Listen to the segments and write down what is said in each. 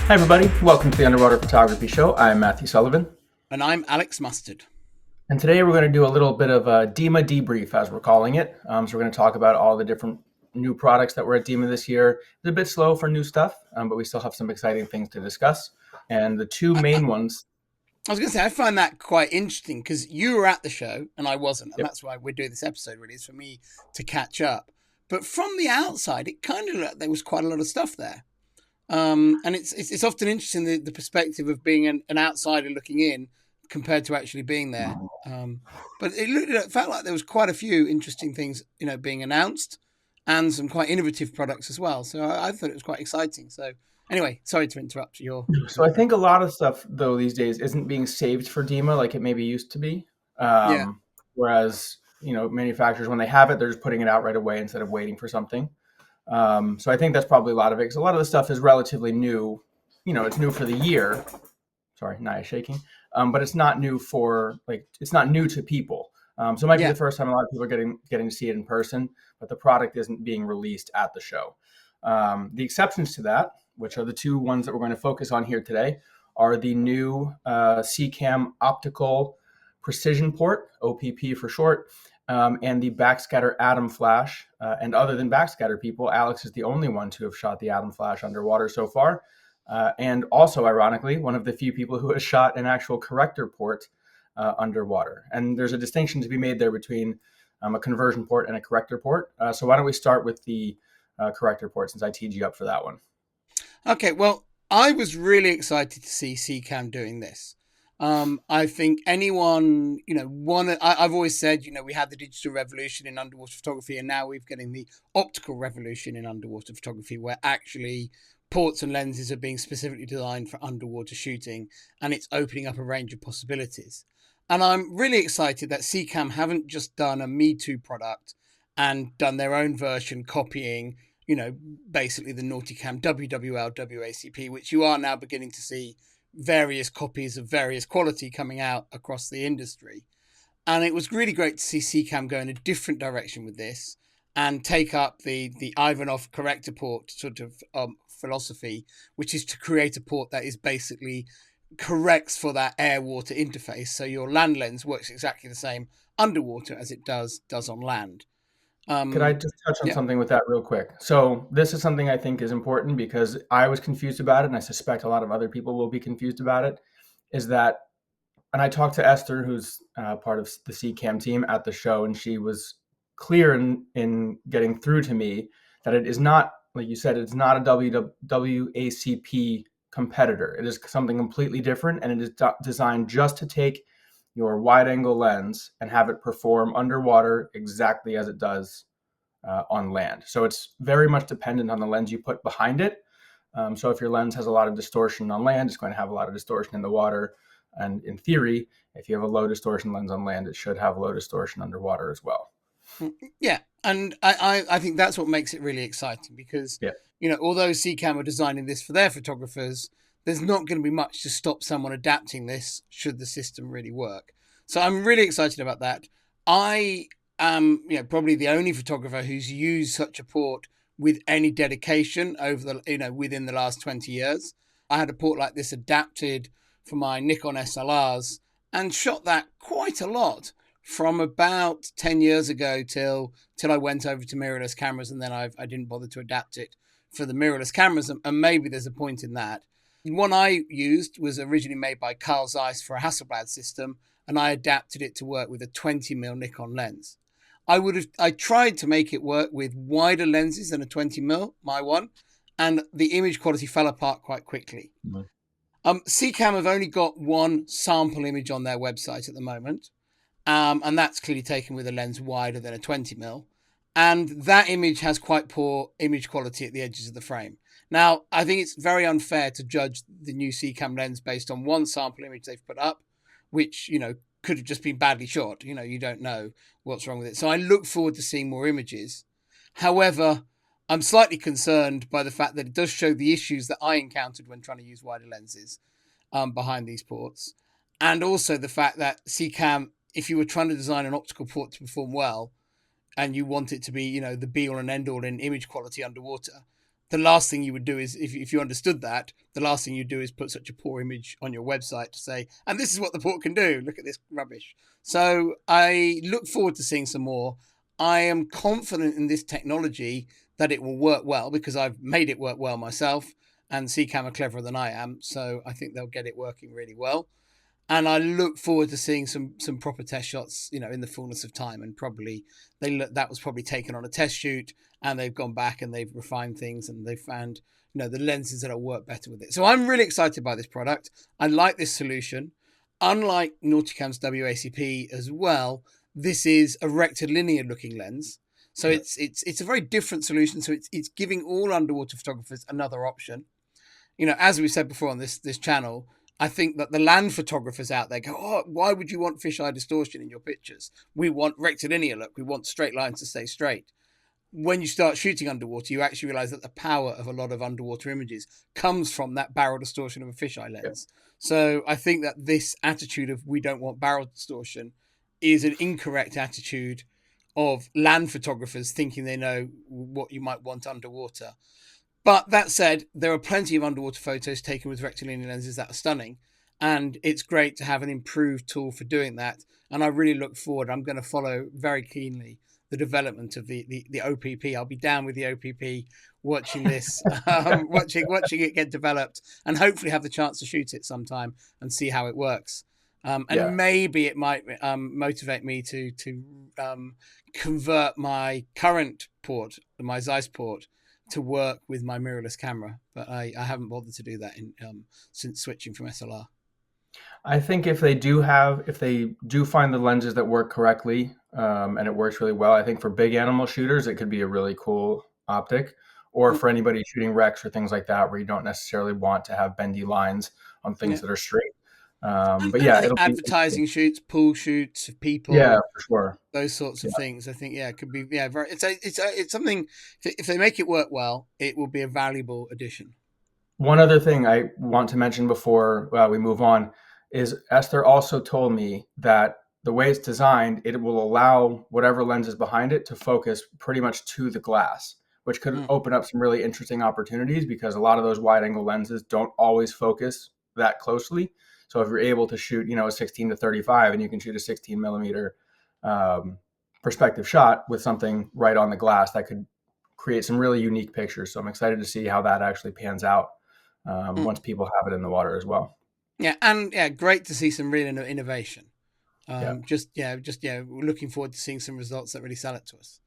Hi, everybody. Welcome to the Underwater Photography Show. I'm Matthew Sullivan. And I'm Alex Mustard. And today we're going to do a little bit of a DEMA debrief, as we're calling it. So we're going to talk about all the different new products that were at DEMA this year. It's a bit slow for new stuff, but we still have some exciting things to discuss. And the two main ones. I was going to say, I find that quite interesting because you were at the show and I wasn't. And Yep. that's why we're doing this episode, really, is for me to catch up. But from the outside, it kind of looked like there was quite a lot of stuff there. And it's often interesting, the perspective of being an outsider looking in compared to actually being there. But it felt like there was quite a few interesting things, being announced and some quite innovative products as well. So I thought it was quite exciting. So anyway, sorry to interrupt your. So I think a lot of stuff, though, these days isn't being saved for DEMA like it maybe used to be. Yeah. Whereas, manufacturers, when they have it, they're just putting it out right away instead of waiting for something. So I think that's probably a lot of it, because a lot of the stuff is relatively new. It's new for the year. Sorry, Naya shaking. But it's not new it's not new to people. So it might be the first time a lot of people are getting to see it in person, but the product isn't being released at the show. The exceptions to that, which are the two ones that we're going to focus on here today, are the new Seacam Optical Precision Port, OPP for short, and the Backscatter Atom flash. And other than Backscatter people, Alex is the only one to have shot the Atom flash underwater so far. And also, ironically, one of the few people who has shot an actual corrector port underwater. And there's a distinction to be made there between a conversion port and a corrector port. So why don't we start with the corrector port, since I teed you up for that one. Okay, well, I was really excited to see Seacam doing this. I think anyone, I've always said, we had the digital revolution in underwater photography, and now we're getting the optical revolution in underwater photography, where actually ports and lenses are being specifically designed for underwater shooting, and it's opening up a range of possibilities. And I'm really excited that Seacam haven't just done a Me Too product and done their own version copying, basically the Nauticam WWL WACP, which you are now beginning to see various copies of various quality coming out across the industry. And it was really great to see Seacam go in a different direction with this and take up the Ivanov corrector port sort of philosophy, which is to create a port that is basically corrects for that air-water interface. So your land lens works exactly the same underwater as it does on land. Could I just touch on something with that real quick? So this is something I think is important, because I was confused about it, and I suspect a lot of other people will be confused about it, is that, and I talked to Esther, who's part of the Seacam team at the show, and she was clear in getting through to me that it is not, like you said, it's not a WACP competitor. It is something completely different, and it is designed just to take your wide-angle lens and have it perform underwater exactly as it does on land. So it's very much dependent on the lens you put behind it. So if your lens has a lot of distortion on land, it's going to have a lot of distortion in the water. And in theory, if you have a low distortion lens on land, it should have low distortion underwater as well. Yeah, and I think that's what makes it really exciting, because, although Seacam are designing this for their photographers, there's not going to be much to stop someone adapting this should the system really work. So I'm really excited about that. I am, probably the only photographer who's used such a port with any dedication over within the last 20 years. I had a port like this adapted for my Nikon SLRs and shot that quite a lot from about 10 years ago till I went over to mirrorless cameras, and then I didn't bother to adapt it for the mirrorless cameras, and maybe there's a point in that. The one I used was originally made by Carl Zeiss for a Hasselblad system, and I adapted it to work with a 20mm Nikon lens. I tried to make it work with wider lenses than a 20mm, my one, and the image quality fell apart quite quickly. Mm-hmm. Seacam have only got one sample image on their website at the moment, and that's clearly taken with a lens wider than a 20mm, and that image has quite poor image quality at the edges of the frame. Now, I think it's very unfair to judge the new Seacam lens based on one sample image they've put up, which, could have just been badly shot. You don't know what's wrong with it. So I look forward to seeing more images. However, I'm slightly concerned by the fact that it does show the issues that I encountered when trying to use wider lenses behind these ports. And also the fact that Seacam, if you were trying to design an optical port to perform well, and you want it to be, the be-all and end-all in image quality underwater, the last thing you would do is, if you understood that, the last thing you do is put such a poor image on your website to say, and this is what the port can do. Look at this rubbish. So I look forward to seeing some more. I am confident in this technology that it will work well because I've made it work well myself, and Seacam are cleverer than I am. So I think they'll get it working really well. And I look forward to seeing some proper test shots, in the fullness of time. And probably that was probably taken on a test shoot, and they've gone back and they've refined things and they've found the lenses that'll work better with it. So I'm really excited by this product. I like this solution. Unlike Nauticam's WACP as well, this is a rectilinear looking lens. So it's a very different solution. So it's giving all underwater photographers another option. As we said before on this channel, I think that the land photographers out there go, oh, why would you want fisheye distortion in your pictures? We want rectilinear look. We want straight lines to stay straight. When you start shooting underwater, you actually realize that the power of a lot of underwater images comes from that barrel distortion of a fisheye lens. Yeah. So I think that this attitude of we don't want barrel distortion is an incorrect attitude of land photographers thinking they know what you might want underwater. But that said, there are plenty of underwater photos taken with rectilinear lenses that are stunning. And it's great to have an improved tool for doing that. And I really look forward. I'm going to follow very keenly the development of the OPP. I'll be down with the OPP watching this, watching it get developed, and hopefully have the chance to shoot it sometime and see how it works. Maybe it might motivate me to convert my current port, my Zeiss port, to work with my mirrorless camera, but I haven't bothered to do that since switching from SLR. I think if they do find the lenses that work correctly, and it works really well, I think for big animal shooters, it could be a really cool optic. Or for anybody shooting wrecks or things like that, where you don't necessarily want to have bendy lines on things that are straight. But yeah, it'll advertising shoots, pool shoots of people. Yeah, for sure. Those sorts of things. I think it could be very. It's something. If they make it work well, it will be a valuable addition. One other thing I want to mention before we move on is Esther also told me that the way it's designed, it will allow whatever lens is behind it to focus pretty much to the glass, which could open up some really interesting opportunities because a lot of those wide angle lenses don't always focus that closely. So if you're able to shoot, a 16 to 35 and you can shoot a 16 millimeter perspective shot with something right on the glass, that could create some really unique pictures. So I'm excited to see how that actually pans out once people have it in the water as well. Yeah, and great to see some real innovation. Just looking forward to seeing some results that really sell it to us.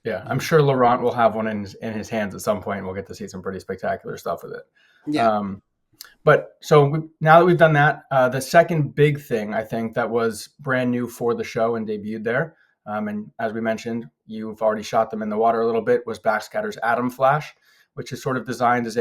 Yeah, I'm sure Laurent will have one in his hands at some point. We'll get to see some pretty spectacular stuff with it. Yeah. But so now that we've done that, the second big thing I think that was brand new for the show and debuted there, and as we mentioned, you've already shot them in the water a little bit, was Backscatter's Atom Flash, which is sort of designed as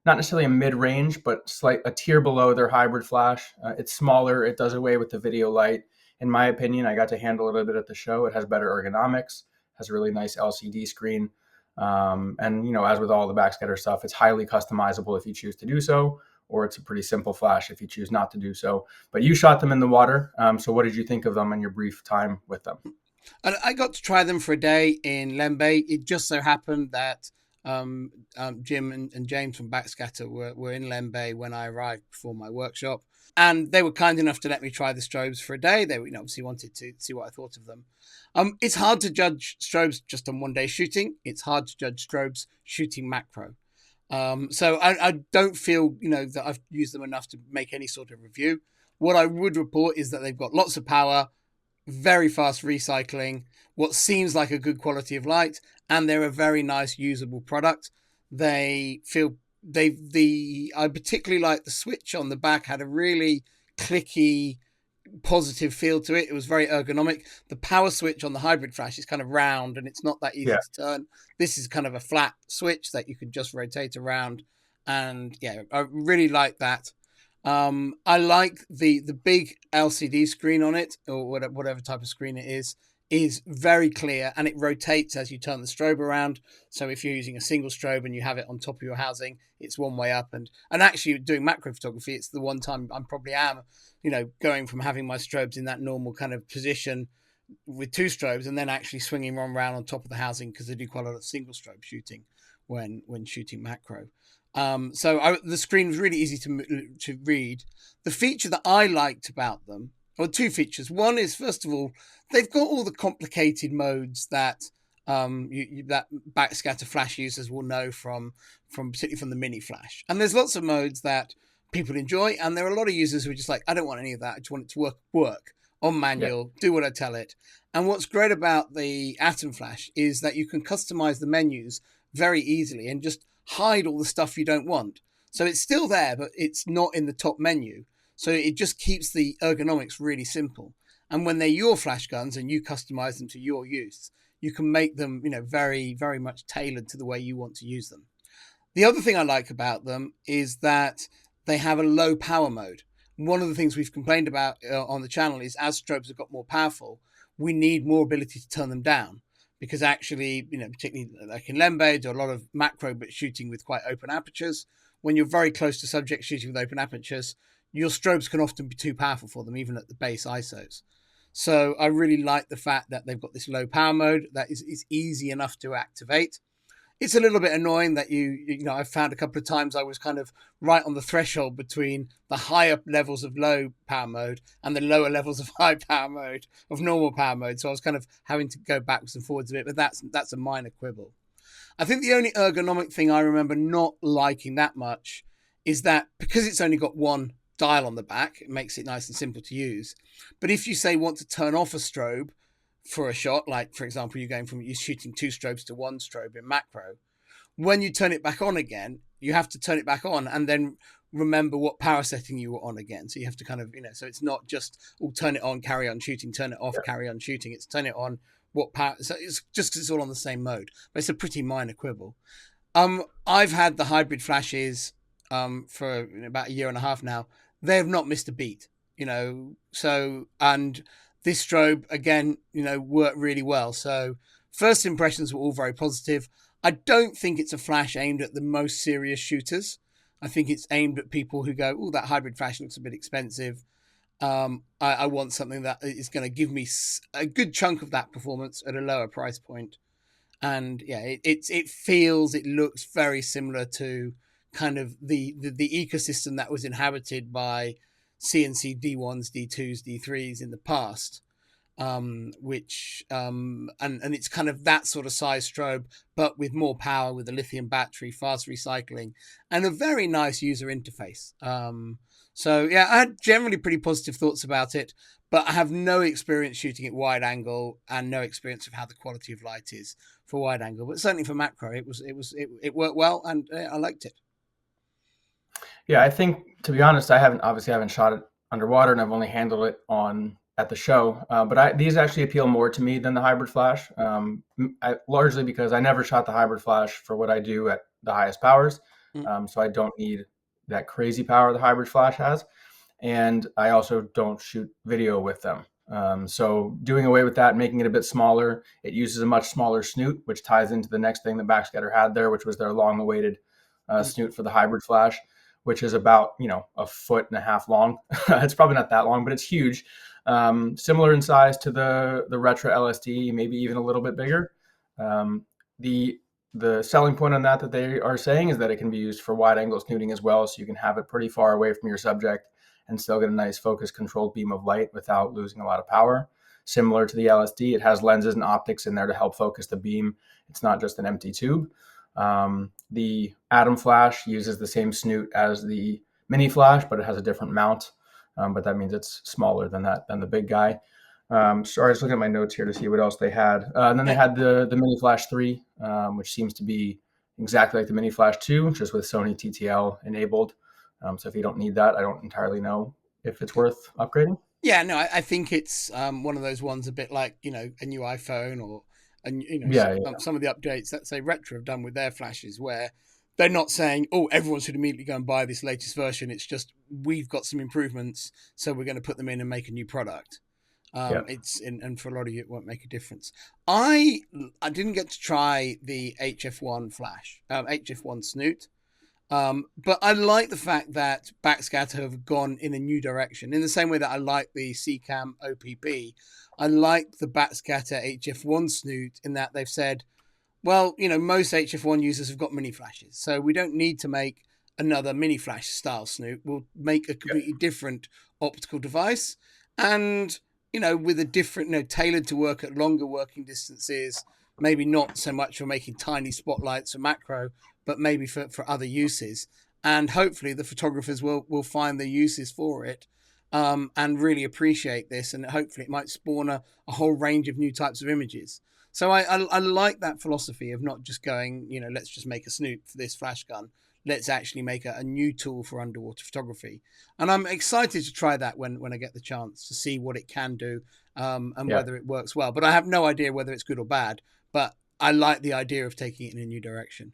not necessarily a mid-range, but a tier below their hybrid flash. It's smaller. It does away with the video light. In my opinion, I got to handle it a little bit at the show. It has better ergonomics, has a really nice LCD screen. And, as with all the Backscatter stuff, it's highly customizable if you choose to do so, or it's a pretty simple flash if you choose not to do so. But you shot them in the water. So what did you think of them in your brief time with them? I got to try them for a day in Lembeh. It just so happened that Jim and James from Backscatter were in Lembeh when I arrived before my workshop. And they were kind enough to let me try the strobes for a day. They obviously wanted to see what I thought of them. It's hard to judge strobes just on one day shooting. It's hard to judge strobes shooting macro. So I don't feel, that I've used them enough to make any sort of review. What I would report is that they've got lots of power, very fast recycling, what seems like a good quality of light, and they're a very nice usable product. I particularly like the switch on the back, had a really clicky, positive feel to it. It was very ergonomic. The power switch on the hybrid flash is kind of round and it's not that easy to turn. This is kind of a flat switch that you can just rotate around. And I really like that. I like the big LCD screen on it, or whatever type of screen it is very clear, and it rotates as you turn the strobe around. So if you're using a single strobe and you have it on top of your housing, it's one way up. And actually doing macro photography, it's the one time I probably am, going from having my strobes in that normal kind of position with two strobes and then actually swinging one around on top of the housing, because they do quite a lot of single strobe shooting when shooting macro. The screen was really easy to read. The feature that I liked about them, or two features. One is, first of all, they've got all the complicated modes that that backscatter flash users will know from particularly from the mini flash. And there's lots of modes that people enjoy, and there are a lot of users who are just like, I don't want any of that. I just want it to work on manual, do what I tell it. And what's great about the Atom Flash is that you can customize the menus very easily and just hide all the stuff you don't want. So it's still there, but it's not in the top menu. So it just keeps the ergonomics really simple. And when they're your flash guns and you customize them to your use, you can make them, very, very much tailored to the way you want to use them. The other thing I like about them is that they have a low power mode. One of the things we've complained about on the channel is as strobes have got more powerful, we need more ability to turn them down, because actually, particularly like in Lembeh, do a lot of macro but shooting with quite open apertures. When you're very close to subject shooting with open apertures, your strobes can often be too powerful for them, even at the base ISOs. So I really like the fact that they've got this low power mode that is easy enough to activate. It's a little bit annoying that I've found a couple of times I was kind of right on the threshold between the higher levels of low power mode and the lower levels of high power mode, of normal power mode. So I was kind of having to go backwards and forwards a bit, but that's a minor quibble. I think the only ergonomic thing I remember not liking that much is that because it's only got one dial on the back, it makes it nice and simple to use. But if you say want to turn off a strobe for a shot, like for example, you're shooting 2 strobes to 1 strobe in macro, when you turn it back on again, you have to turn it back on and then remember what power setting you were on again. So you have to kind of, so it's not just, turn it on, carry on shooting, turn it off, carry on shooting. It's turn it on, what power. So it's just because it's all on the same mode, but it's a pretty minor quibble. I've had the hybrid flashes for about a year and a half now. They have not missed a beat, so, and this strobe, again, worked really well. So first impressions were all very positive. I don't think it's a flash aimed at the most serious shooters. I think it's aimed at people who go, that hybrid flash looks a bit expensive. I want something that is going to give me a good chunk of that performance at a lower price point. And yeah, it looks very similar to kind of the ecosystem that was inhabited by CNC D1s, D2s, D3s in the past, which and it's kind of that sort of size strobe, but with more power, with a lithium battery, fast recycling, and a very nice user interface. So yeah, I had generally pretty positive thoughts about it, but I have no experience shooting at wide angle and no experience of how the quality of light is for wide angle. But certainly for macro, it worked well, and I liked it. Yeah, I think, to be honest, I haven't shot it underwater, and I've only handled it at the show. But these actually appeal more to me than the hybrid flash, largely because I never shot the hybrid flash for what I do at the highest powers. So I don't need that crazy power the hybrid flash has, and I also don't shoot video with them. So doing away with that, making it a bit smaller, it uses a much smaller snoot, which ties into the next thing that Backscatter had there, which was their long-awaited snoot for the hybrid flash, which is about 1.5 feet long. It's probably not that long, but it's huge. Similar in size to the Retro LSD, maybe even a little bit bigger. The selling point on that they are saying is that it can be used for wide angle snooting as well, so you can have it pretty far away from your subject and still get a nice focus controlled beam of light without losing a lot of power. Similar to the LSD, it has lenses and optics in there to help focus the beam. It's not just an empty tube. The Atom Flash uses the same snoot as the mini flash, but it has a different mount. But that means it's smaller than the big guy. Sorry, I was looking at my notes here to see what else they had. And then they had the Mini Flash 3, which seems to be exactly like the Mini Flash 2, just with Sony TTL enabled. So if you don't need that, I don't entirely know if it's worth upgrading. Yeah, no, I think it's one of those ones a bit like, a new iPhone or some of the updates that say Retro have done with their flashes, where they're not saying, everyone should immediately go and buy this latest version. It's just, we've got some improvements, so we're going to put them in and make a new product. And for a lot of you, it won't make a difference. I didn't get to try the HF1 flash, HF1 snoot. But I like the fact that Backscatter have gone in a new direction. In the same way that I like the Seacam OPP, I like the Backscatter HF1 snoot in that they've said, Well, most HF1 users have got mini flashes, so we don't need to make another mini flash style Snoot. We'll make a completely different optical device, and with a different, tailored to work at longer working distances. Maybe not so much for making tiny spotlights or macro, but maybe for other uses. And hopefully, the photographers will find the uses for it. And really appreciate this, and hopefully it might spawn a whole range of new types of images. So I like that philosophy of not just going, let's just make a Snoot for this flash gun. Let's actually make a new tool for underwater photography. And I'm excited to try that when I get the chance to see what it can do, and whether it works well. But I have no idea whether it's good or bad, but I like the idea of taking it in a new direction.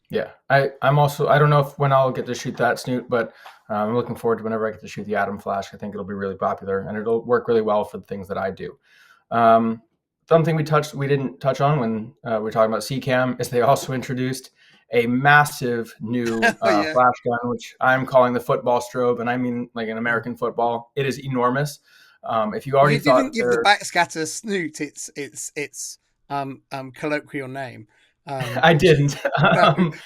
Yeah, I'm also, I don't know when I'll get to shoot that Snoot, but I'm looking forward to whenever I get to shoot the Atom flash. I think it'll be really popular and it'll work really well for the things that I do. Something we didn't touch on when we were talking about Seacam is they also introduced a massive new flash gun, which I'm calling the football strobe, and I mean like an American football. It is enormous. If you already didn't give the Backscatter Snoot its colloquial name. I didn't.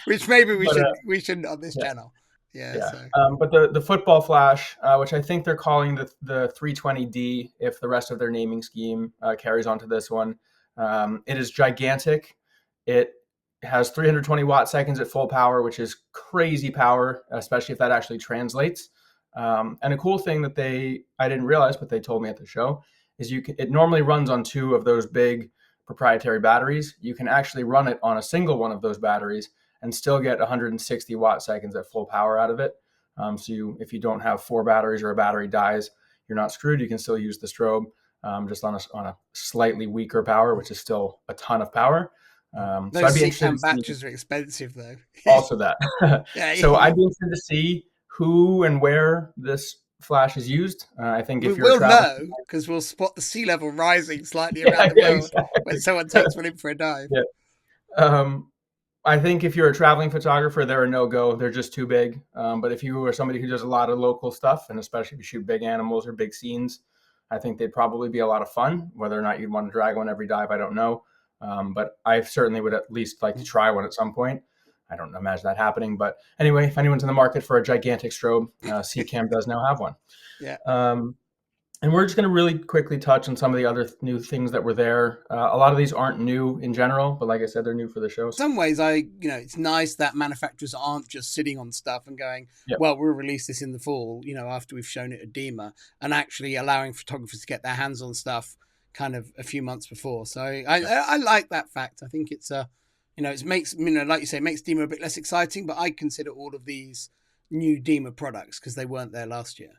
Which maybe we shouldn't on this channel. Yeah. So. But the football flash, which I think they're calling the 320D, if the rest of their naming scheme carries on to this one, it is gigantic. It has 320 watt seconds at full power, which is crazy power, especially if that actually translates. And a cool thing that I didn't realize, but they told me at the show, is it normally runs on two of those big proprietary batteries. You can actually run it on a single one of those batteries and still get 160 watt seconds at full power out of it. So if you don't have 4 batteries or a battery dies, you're not screwed. You can still use the strobe just on a slightly weaker power, which is still a ton of power. Those Seacam batteries are expensive, though. Also that. So I'd be interested to see who and where this flash is used. I think if we'll know because we'll spot the sea level rising slightly around the world when someone takes one in for a dive. Yeah. I think if you're a traveling photographer, they're a no-go. They're just too big. But if you are somebody who does a lot of local stuff, and especially if you shoot big animals or big scenes, I think they'd probably be a lot of fun. Whether or not you'd want to drag one every dive, I don't know. But I certainly would at least like to try one at some point. I don't imagine that happening. But anyway, if anyone's in the market for a gigantic strobe, Seacam does now have one. Yeah. And we're just going to really quickly touch on some of the other new things that were there. A lot of these aren't new in general, but like I said, they're new for the show. In some ways, it's nice that manufacturers aren't just sitting on stuff and going, well, we'll release this in the fall, after we've shown it at DEMA, and actually allowing photographers to get their hands on stuff kind of a few months before. So I like that fact. I think it's it makes, like you say, it makes DEMA a bit less exciting, but I consider all of these new DEMA products because they weren't there last year.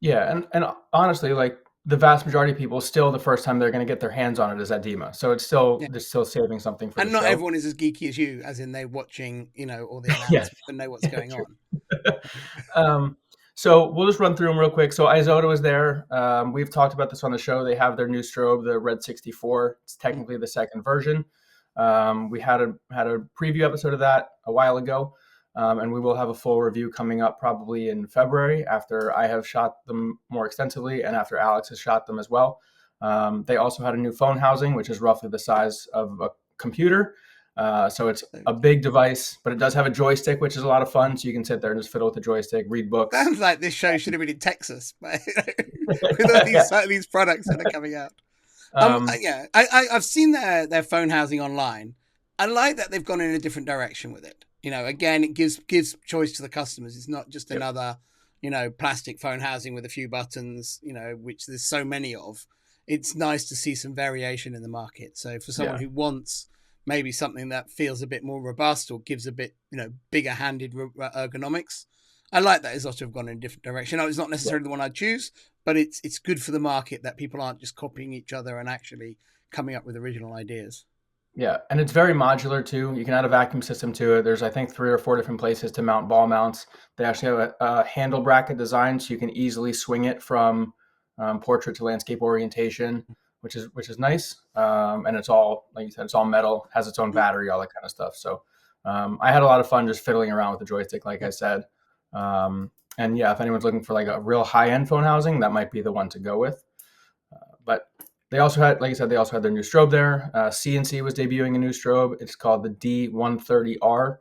Yeah, and honestly, like the vast majority of people, still the first time they're going to get their hands on it is at DEMA. So it's still they're still saving something for. And not everyone is as geeky as you, as in they're watching, all the announcements and know what's going on. So we'll just run through them real quick. So Isotta was there. We've talked about this on the show. They have their new strobe, the Red 64. It's technically the second version. We had a preview episode of that a while ago. And we will have a full review coming up probably in February after I have shot them more extensively and after Alex has shot them as well. They also had a new phone housing, which is roughly the size of a computer. So it's a big device, but it does have a joystick, which is a lot of fun. So you can sit there and just fiddle with the joystick, read books. Sounds like this show should have been in Texas with all these products that are coming out. I've seen their phone housing online. I like that they've gone in a different direction with it. Again, it gives choice to the customers. It's not just another, plastic phone housing with a few buttons, which there's so many of. It's nice to see some variation in the market. So for someone who wants maybe something that feels a bit more robust or gives a bit, bigger-handed ergonomics, I like that Isotta have gone in a different direction. It's not necessarily the one I'd choose, but it's good for the market that people aren't just copying each other and actually coming up with original ideas. Yeah, and it's very modular too. You can add a vacuum system to it. There's, I think, 3 or 4 different places to mount ball mounts. They actually have a handle bracket design, so you can easily swing it from portrait to landscape orientation, which is nice. And it's all, like you said, it's all metal, has its own battery, all that kind of stuff. So I had a lot of fun just fiddling around with the joystick, like I said. And yeah, if anyone's looking for like a real high-end phone housing, that might be the one to go with. But they also had, like I said, they also had their new strobe there. CNC was debuting a new strobe. It's called the D130R.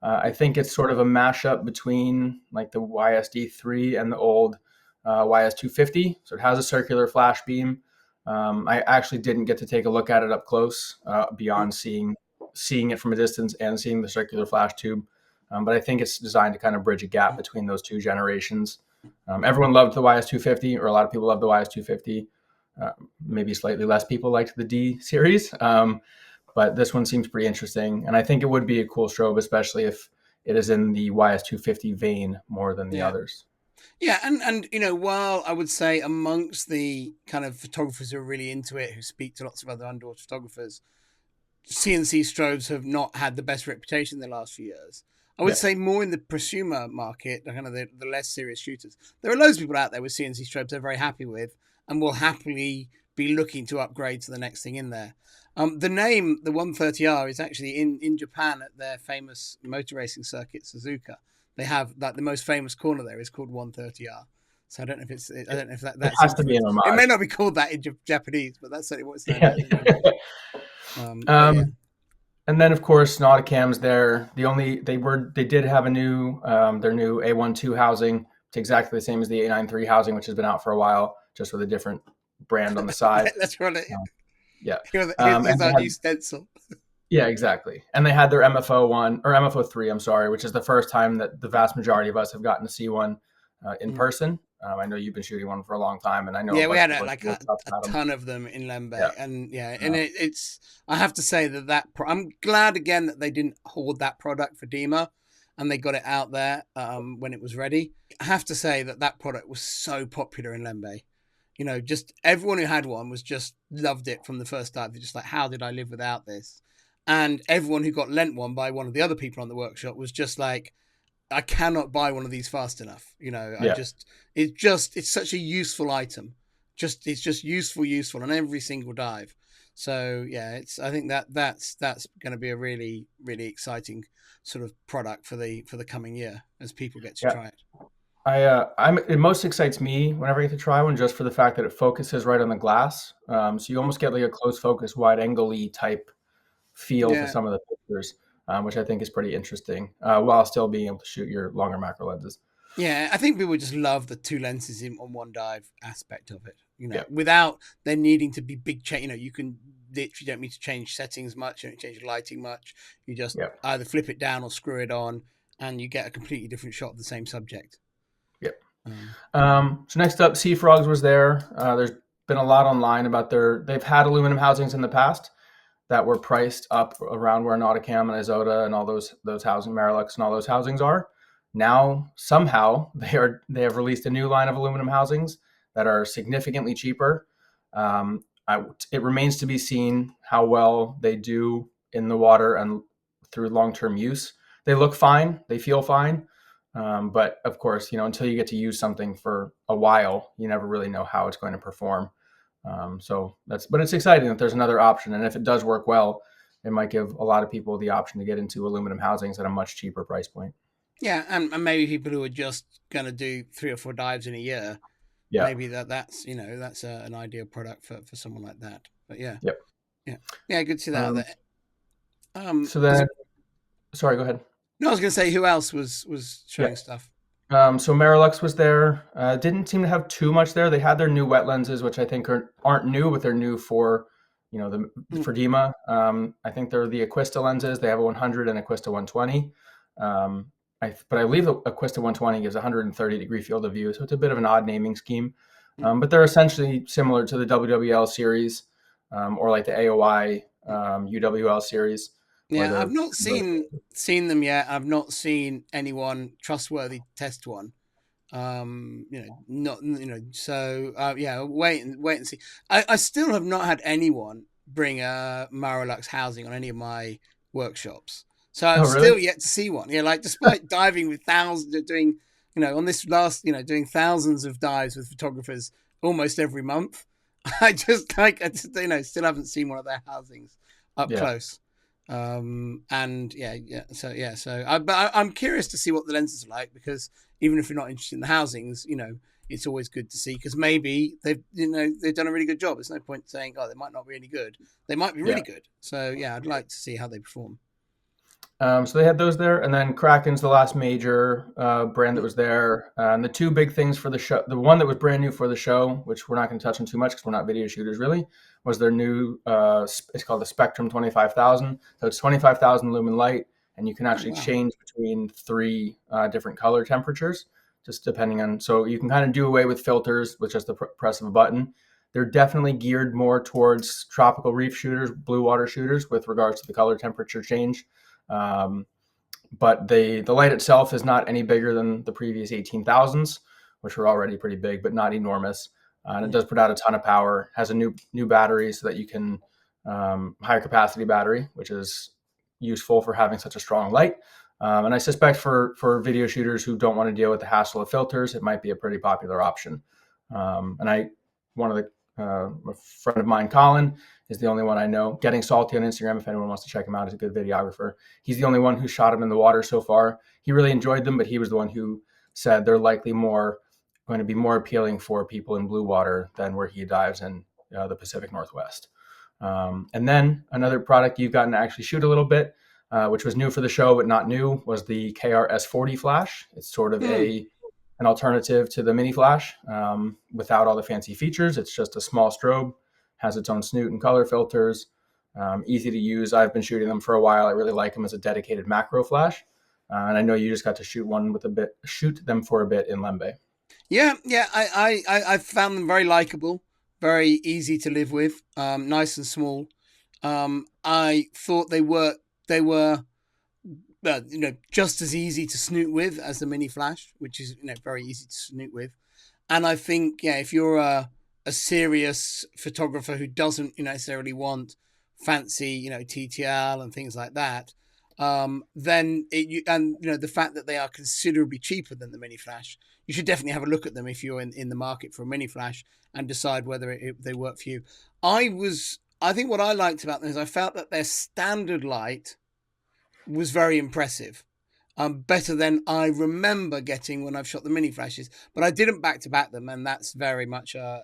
I think it's sort of a mashup between like the YSD3 and the old YS250. So it has a circular flash beam. I actually didn't get to take a look at it up close beyond seeing it from a distance and seeing the circular flash tube. But I think it's designed to kind of bridge a gap between those two generations. Everyone loved the YS250, or a lot of people loved the YS250. Maybe slightly less people liked the D series. But this one seems pretty interesting. And I think it would be a cool strobe, especially if it is in the YS250 vein more than the others. Yeah, and you know, while I would say amongst the kind of photographers who are really into it, who speak to lots of other underwater photographers, CNC strobes have not had the best reputation in the last few years. I would say more in the prosumer market, kind of the less serious shooters. There are loads of people out there with CNC strobes they're very happy with and will happily be looking to upgrade to the next thing in there. The name, the 130R, is actually in Japan at their famous motor racing circuit, Suzuka. They have like the most famous corner there is called 130R. So I don't know if it's, I don't know if that's it has to be an homage. It may not be called that in Japanese, but that's certainly what it's known as. And then of course Nauticam's there. They did have a new their new A12 housing. It's exactly the same as the A93 housing, which has been out for a while, just with a different brand on the side. That's right. Yeah. Here's our new stencil. Yeah, exactly. And they had their MFO1 or MFO3, I'm sorry, which is the first time that the vast majority of us have gotten to see one in person. I know you've been shooting one for a long time, and I know. Yeah, we had a ton of them in Lembeh, and it's. I have to say that I'm glad again that they didn't hoard that product for DEMA, and they got it out there when it was ready. I have to say that product was so popular in Lembeh. You know, just everyone who had one was just loved it from the first start. They're just like, how did I live without this? And everyone who got lent one by one of the other people on the workshop was just like, I cannot buy one of these fast enough. You know, it's such a useful item. It's just useful on every single dive. So yeah, I think that's going to be a really, really exciting sort of product for the coming year as people get to try it. It most excites me whenever I get to try one, just for the fact that it focuses right on the glass. So you almost get like a close focus, wide angle-y type feel to some of the pictures, which I think is pretty interesting, while still being able to shoot your longer macro lenses. Yeah, I think people just love the two lenses on one dive aspect of it. You know, without there needing to be big change. You know, you don't need to change settings much. You don't change lighting much. You just either flip it down or screw it on, and you get a completely different shot of the same subject. Yep. So next up, Seafrogs was there. There's been a lot online about they've had aluminum housings in the past that were priced up around where Nauticam and Isotta and all those housing, Marelux and all those housings are. Now somehow they have released a new line of aluminum housings that are significantly cheaper. It remains to be seen how well they do in the water and through long-term use. They look fine, they feel fine. But of course, you know, until you get to use something for a while, you never really know how it's going to perform. But it's exciting that there's another option. And if it does work well, it might give a lot of people the option to get into aluminum housings at a much cheaper price point. Yeah. And maybe people who are just going to do 3 or 4 dives in a year, maybe that's an ideal product for someone like that. But yeah. Yep. Yeah. Good to see that out there. So then, sorry, go ahead. No, I was going to say, who else was showing stuff? So Marelux was there. Didn't seem to have too much there. They had their new wet lenses, which I think aren't new, but they're new for, you know, for DEMA. I think they're the Aquesta lenses. They have a 100 and Aquesta 120. But I believe the Aquesta 120 gives 130-degree field of view, so it's a bit of an odd naming scheme. But they're essentially similar to the WWL series, or like the AOI UWL series. Yeah, I've not seen them yet. I've not seen anyone trustworthy test one. So wait and see. I still have not had anyone bring a Marelux housing on any of my workshops. So I'm still yet to see one. Yeah, like despite diving with thousands, doing thousands of dives with photographers almost every month, I still haven't seen one of their housings up close. So I'm curious to see what the lenses are like, because even if you're not interested in the housings, you know, it's always good to see, because maybe they've done a really good job. There's no point saying, oh, they might not be any good. They might be really good. So yeah, I'd like to see how they perform. So they had those there, and then Kraken's the last major brand that was there. And the two big things for the show, the one that was brand new for the show, which we're not going to touch on too much because we're not video shooters really, was their new, it's called the Spectrum 25,000. So it's 25,000 lumen light, and you can actually change between 3 different color temperatures, just depending on, so you can kind of do away with filters with just the press of a button. They're definitely geared more towards tropical reef shooters, blue water shooters with regards to the color temperature change. But the light itself is not any bigger than the previous 18,000s, which were already pretty big, but not enormous. And it does put out a ton of power, has a new battery so that you can, higher capacity battery, which is useful for having such a strong light. And I suspect for video shooters who don't want to deal with the hassle of filters, it might be a pretty popular option. And a friend of mine, Colin, is the only one I know. Getting Salty on Instagram, if anyone wants to check him out, he's a good videographer. He's the only one who shot him in the water so far. He really enjoyed them, but he was the one who said they're likely going to be more appealing for people in blue water than where he dives in the Pacific Northwest. And then another product you've gotten to actually shoot a little bit, which was new for the show but not new, was the KR-S40 flash. It's sort of an alternative to the mini flash without all the fancy features. It's just a small strobe, has its own snoot and color filters, easy to use. I've been shooting them for a while. I really like them as a dedicated macro flash. And I know you just got to shoot them for a bit in Lembeh. Yeah. I found them very likable, very easy to live with, nice and small. I thought they were just as easy to snoot with as the mini flash, which is very easy to snoot with. And I think if you're a serious photographer who doesn't necessarily want fancy TTL and things like that, then the fact that they are considerably cheaper than the mini flash, you should definitely have a look at them if you're in the market for a mini flash and decide whether they work for you. I think what I liked about them is I felt that their standard light was very impressive, better than I remember getting when I've shot the mini flashes. But I didn't back to back them, and that's very much a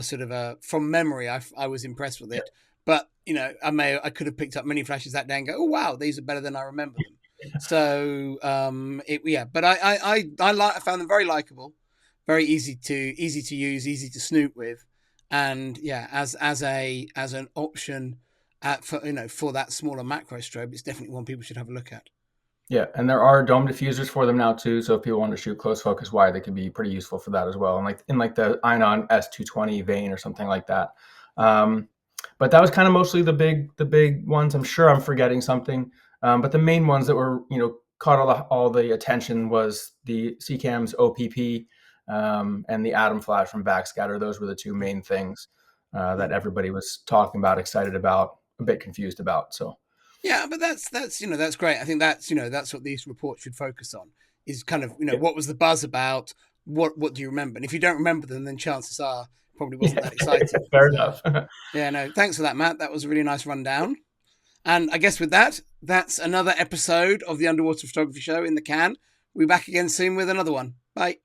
sort of a from memory. I was impressed with it, but I could have picked up mini flashes that day and go, oh wow, these are better than I remember them. So but I found them very likable, very easy to use, easy to snoot with, and as an option. For that smaller macro strobe, it's definitely one people should have a look at. Yeah, and there are dome diffusers for them now too. So if people want to shoot close focus wide, they could be pretty useful for that as well. And in the Inon S220 vein or something like that. But that was kind of mostly the big ones. I'm sure I'm forgetting something. But the main ones that were caught all the attention was the Seacam's OPP and the Atom flash from Backscatter. Those were the two main things that everybody was talking about, excited about, a bit confused about. So yeah, but that's great. I think that's what these reports should focus on, is kind of what was the buzz about, what do you remember, and if you don't remember them, then chances are it probably wasn't that exciting. Fair enough. Thanks for that, Matt. That was a really nice rundown. And I guess with that's another episode of the Underwater Photography Show in the can. We'll be back again soon with another one. Bye.